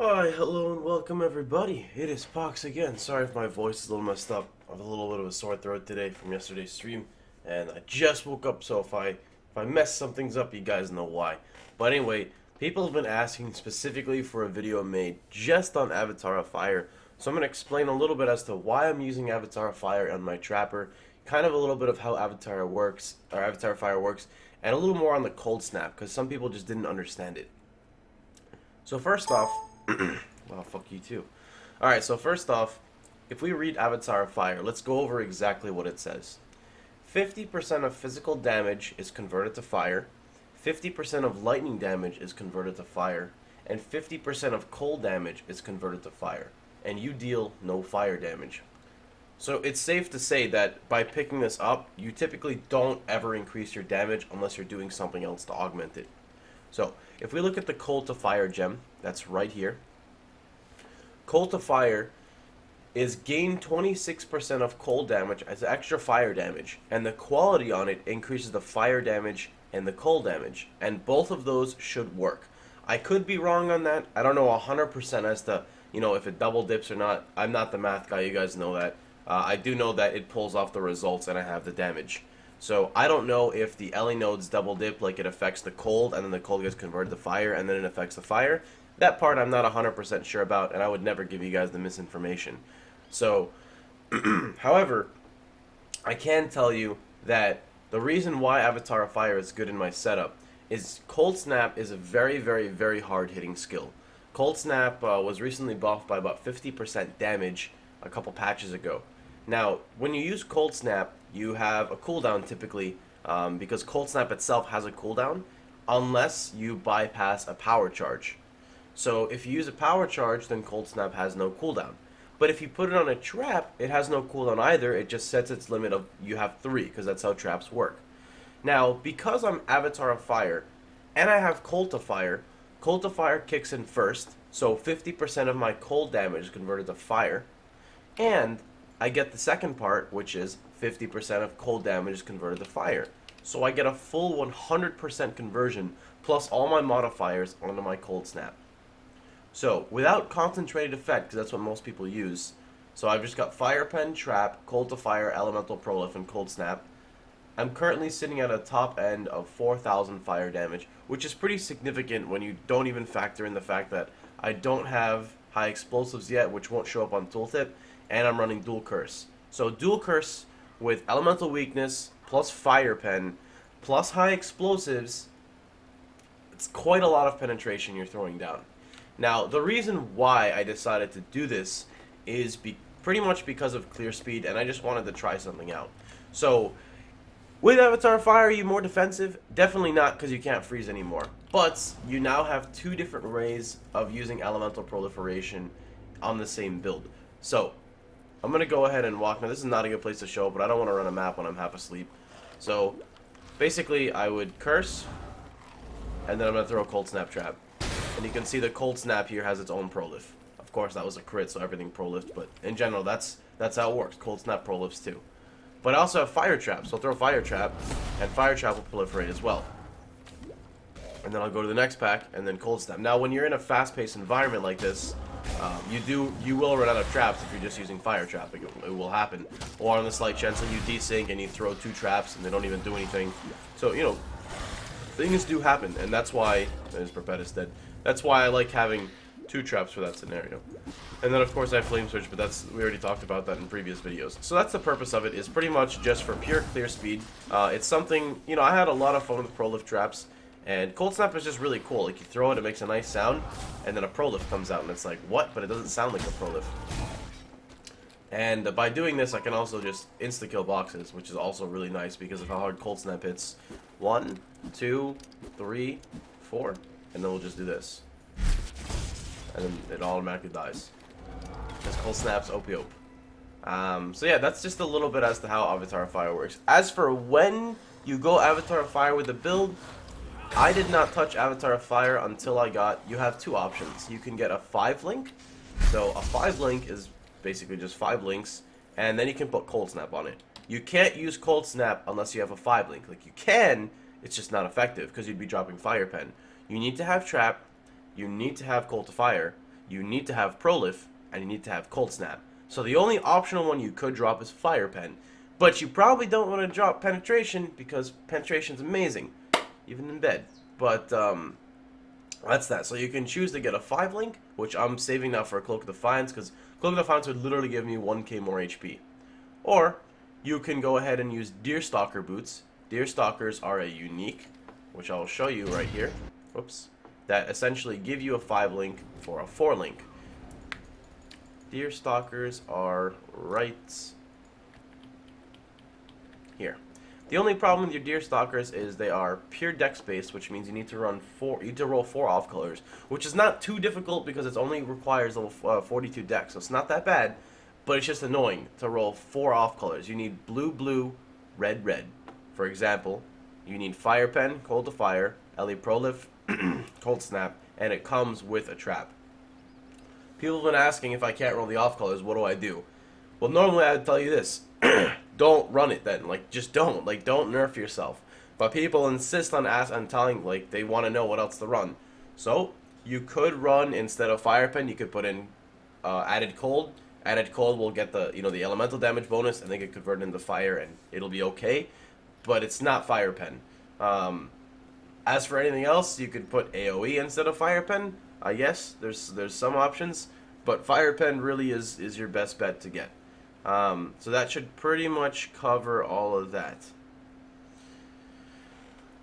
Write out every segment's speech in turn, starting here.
Hi, hello and welcome everybody. It is Pohx again. Sorry if my voice is a little messed up. I have a little bit of a sore throat today from yesterday's stream, and I just woke up, so if I mess some things up, you guys know why. But anyway, people have been asking specifically for a video made just on Avatar of Fire, so I'm going to explain a little bit as to why I'm using Avatar of Fire on my Trapper, kind of a little bit of how Avatar works, or Avatar of Fire works, and a little more on the cold snap, because some people just didn't understand it. So first off, well, fuck you too. Alright, so first off, if we read Avatar of Fire, let's go over exactly what it says. 50% of physical damage is converted to fire, 50% of lightning damage is converted to fire, and 50% of cold damage is converted to fire. And you deal no fire damage. So it's safe to say that by picking this up, you typically don't ever increase your damage unless you're doing something else to augment it. So, if we look at the Cold to Fire gem, that's right here. Cold to Fire is gain 26% of cold damage as extra fire damage, and the quality on it increases the fire damage and the cold damage, and both of those should work. I could be wrong on that. I don't know 100% as to, if it double dips or not. I'm not the math guy, you guys know that. I do know that it pulls off the results and I have the damage. So I don't know if the LE nodes double dip, like it affects the cold and then the cold gets converted to fire and then it affects the fire. That part I'm not 100% sure about, and I would never give you guys the misinformation. So, however, I can tell you that the reason why Avatar of Fire is good in my setup is Cold Snap is a very, very, very hard hitting skill. Cold Snap was recently buffed by about 50% damage a couple patches ago. Now, when you use Cold Snap, you have a cooldown typically, because Cold Snap itself has a cooldown, unless you bypass a power charge. So if you use a power charge, then Cold Snap has no cooldown. But if you put it on a trap, it has no cooldown either. It just sets its limit of, you have 3, because that's how traps work. Now, because I'm Avatar of Fire, and I have Cold to Fire kicks in first, so 50% of my cold damage is converted to fire, and I get the second part, which is 50% of cold damage is converted to fire. So I get a full 100% conversion, plus all my modifiers onto my Cold Snap. So, without concentrated effect, because that's what most people use, so I've just got Fire Pen, Trap, Cold to Fire, Elemental Prolif, and Cold Snap. I'm currently sitting at a top end of 4,000 fire damage, which is pretty significant when you don't even factor in the fact that I don't have high explosives yet, which won't show up on tooltip, and I'm running Dual Curse. So Dual Curse with Elemental Weakness, plus Fire Pen, plus high explosives, it's quite a lot of penetration you're throwing down. Now, the reason why I decided to do this is pretty much because of clear speed, and I just wanted to try something out. So, with Avatar Fire, are you more defensive? Definitely not, because you can't freeze anymore. But, you now have 2 different ways of using Elemental Proliferation on the same build. So, I'm going to go ahead and walk. Now, this is not a good place to show, but I don't want to run a map when I'm half asleep. So, basically, I would curse, and then I'm going to throw a Cold Snap Trap. And you can see the Cold Snap here has its own prolif. Of course, that was a crit, so everything prolifts, but in general, that's how it works. Cold Snap prolifts too. But I also have Fire Trap, so I'll throw Fire Trap, and Fire Trap will proliferate as well. And then I'll go to the next pack, and then Cold Snap. Now, when you're in a fast-paced environment like this, you will run out of traps if you're just using Fire Trap. It will happen. Or on the slight chance that you desync and you throw 2 traps and they don't even do anything. So, things do happen, and that's why, there's Perpetus dead, that's why I like having 2 traps for that scenario. And then of course I have Flame Switch, but we already talked about that in previous videos. So that's the purpose of it, is pretty much just for pure clear speed. It's something, I had a lot of fun with Prolif traps, and Cold Snap is just really cool. Like, you throw it, it makes a nice sound, and then a Prolif comes out, and it's like, what? But it doesn't sound like a Prolif. And by doing this, I can also just insta-kill boxes, which is also really nice because of how hard Cold Snap hits. 1, 2, 3, 4, and then we'll just do this. And then it automatically dies. Because Cold Snap's OP-OP. So yeah, that's just a little bit as to how Avatar of Fire works. As for when you go Avatar of Fire with the build, I did not touch Avatar of Fire until you have 2 options. You can get a 5-link. So a 5-link is basically just 5 links, and then you can put Cold Snap on it. You can't use Cold Snap unless you have a 5-link. Like, you can, it's just not effective because you'd be dropping Fire Pen. You need to have Trap, you need to have Cold to Fire, you need to have Prolif, and you need to have Cold Snap. So the only optional one you could drop is Fire Pen. But you probably don't want to drop Penetration because Penetration's amazing, even in bed. But that's that. So you can choose to get a 5-link, which I'm saving now for a Cloak of Defiance, because Cloak of Defiance would literally give me 1k more HP. Or you can go ahead and use Deerstalker boots. Deerstalkers are a unique, which I will show you right here. Whoops. That essentially give you a 5-link for a 4-link. Deerstalkers are right here. The only problem with your Deerstalkers is they are pure dex based, which means you need to roll 4 off colors, which is not too difficult because it only requires level 42 dex, so it's not that bad, but it's just annoying to roll 4 off colors. You need blue, blue, red, red. For example, you need Fire Pen, Cold to Fire, Ellie Prolif, Cold Snap, and it comes with a trap. People have been asking if I can't roll the off colors, what do I do? Well, normally I would tell you this. Don't run it then. Like, just don't. Like, don't nerf yourself. But people insist on telling, like, they want to know what else to run. So, you could run, instead of Fire Pen, you could put in Added Cold. Added Cold will get the, the elemental damage bonus, and they can convert it into fire, and it'll be okay. But it's not Fire Pen. As for anything else, you could put AoE instead of Fire Pen. Yes, there's some options, but Fire Pen really is your best bet to get. So that should pretty much cover all of that.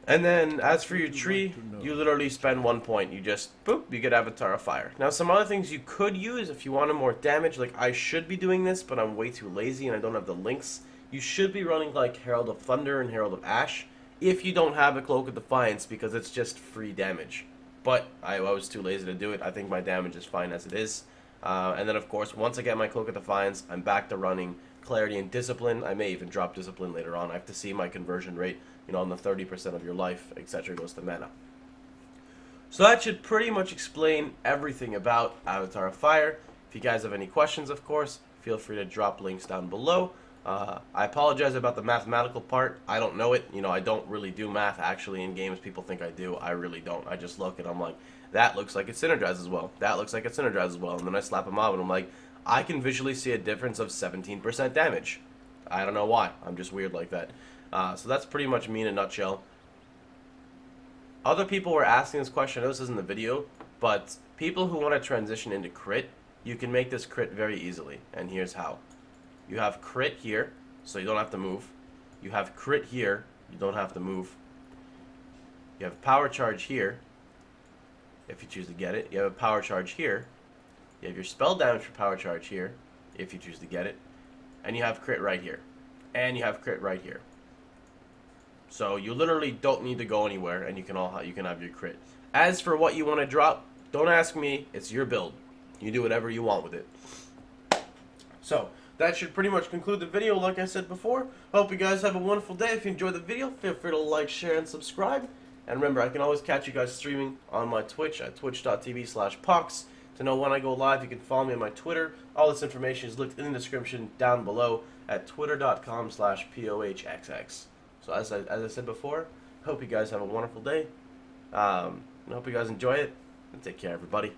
And then, as for your tree, you literally spend 1 point. You just, boop, you get Avatar of Fire. Now, some other things you could use if you wanted more damage, like I should be doing this, but I'm way too lazy and I don't have the links. You should be running like Herald of Thunder and Herald of Ash if you don't have a Cloak of Defiance, because it's just free damage. But I was too lazy to do it. I think my damage is fine as it is. And then, of course, once I get my Cloak of Defiance, I'm back to running Clarity and Discipline. I may even drop Discipline later on. I have to see my conversion rate, on the 30% of your life, etc. goes to mana. So that should pretty much explain everything about Avatar of Fire. If you guys have any questions, of course, feel free to drop links down below. I apologize about the mathematical part. I don't know it. I don't really do math actually in games. People think I do. I really don't. I just look and I'm like, that looks like it synergizes well. That looks like it synergizes well. And then I slap a mob and I'm like, I can visually see a difference of 17% damage. I don't know why. I'm just weird like that. So that's pretty much me in a nutshell. Other people were asking this question. I know this isn't the video, but people who want to transition into crit, you can make this crit very easily. And here's how. You have crit here, so you don't have to move. You have crit here, you don't have to move. You have power charge here, if you choose to get it. You have a power charge here. You have your spell damage for power charge here, if you choose to get it. And you have crit right here. And you have crit right here. So you literally don't need to go anywhere, and you can have your crit. As for what you want to drop, don't ask me. It's your build. You do whatever you want with it. So that should pretty much conclude the video, like I said before. Hope you guys have a wonderful day. If you enjoyed the video, feel free to like, share, and subscribe. And remember, I can always catch you guys streaming on my Twitch at twitch.tv/Pohx. To know when I go live, you can follow me on my Twitter. All this information is linked in the description down below at twitter.com/POHXX. So as I said before, hope you guys have a wonderful day. I hope you guys enjoy it. And take care, everybody.